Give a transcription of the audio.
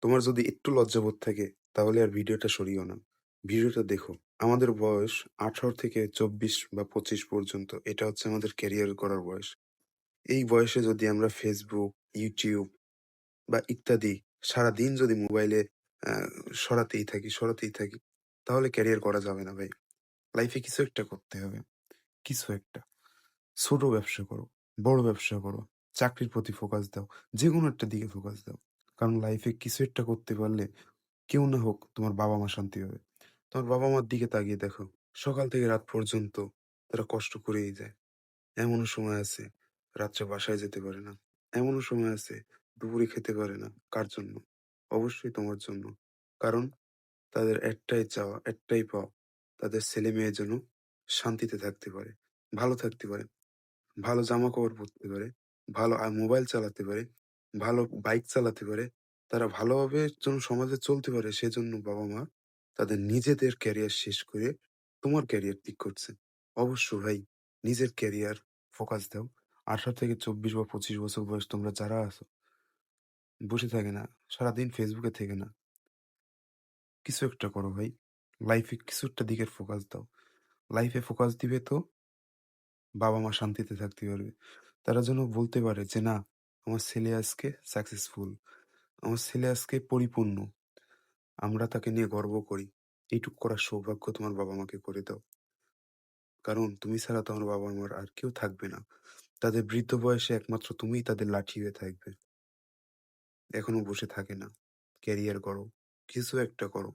তোমার যদি একটু লজ্জাবোধ থাকে তাহলে আর ভিডিওটা সরিও না। ভিডিওটা দেখো। আমাদের বয়স ১৮ থেকে ২৪ বা ২৫ পর্যন্ত। এটা হচ্ছে আমাদের ক্যারিয়ার করার বয়স। এই বয়সে যদি আমরা Facebook, YouTube বা ইত্যাদি সারাদিন যদি মোবাইলে আ সরাতেই থাকি, তাহলে ক্যারিয়ার করা যাবে না ভাই। লাইফে কিছু একটা করতে হবে। কিছু একটা। ছোট ব্যবসা করো, বড় ব্যবসা করো, চাকরির প্রতি ফোকাস দাও। যেকোনো একটা দিকে ফোকাস দাও। কারণ লাইফে কিছু একটা করতে পারলে কেউ না হোক তোমার বাবা-মা শান্তি পাবে। তোমার বাবা-মার দিকে তাকিয়ে দেখো। সকাল থেকে রাত পর্যন্ত তারা কষ্ট করেই যায়। এমনও সময় আছে রাত্রে বাসায় যেতে পারে না। এমনও সময় আছে দুপুরে খেতে পারে না। কার জন্য? অবশ্যই তোমার জন্য। কারণ তাদের একটাই চাওয়া, একটাই পাওয়া। তাদের ছেলে-মেয়ে যেন শান্তিতে থাকতে পারে, ভালো থাকতে পারে, ভালো জামাকাপড় পরতে পারে, ভালো মোবাইল চালাতে পারে, ভালো বাইক চালাতে পারে। তারা ভালোভাবে যেন সমাজে চলতে পারে সেজন্য বাবা-মা তাদের নিজেদের ক্যারিয়ার শেষ করে তোমার ক্যারিয়ার ঠিক করছে। অবশ্য ভাই নিজের ক্যারিয়ার ফোকাস দাও। ১৮ থেকে ২৪ বা ২৫ বছর বয়স তোমরা যারা আছো, বসে থাকে না, সারাদিন ফেসবুকে থেকে না। কিছু একটা করো ভাই। লাইফে কিছু একটা দিকের ফোকাস দাও। লাইফে ফোকাস দিবে তো বাবা-মা শান্তিতে থাকতে পারবে। তারা যেন বলতে পারে যে, "না, আমার ছেলে আজকে সাকসেসফুল। আমার ছেলে আজকে পরিপূর্ণ। আমরা তাকে নিয়ে গর্ব করি।" এইটুক করার সৌভাগ্য তোমার বাবা-মাকে করে দাও। কারণ তুমি ছাড়া তোমার বাবা-মার আর কেউ থাকবে না। তাদের বৃদ্ধ বয়সে একমাত্র তুমিই তাদের লাঠি হয়ে থাকবে। এখনো বসে থাকে না। ক্যারিয়ার করো। কিছু একটা করো।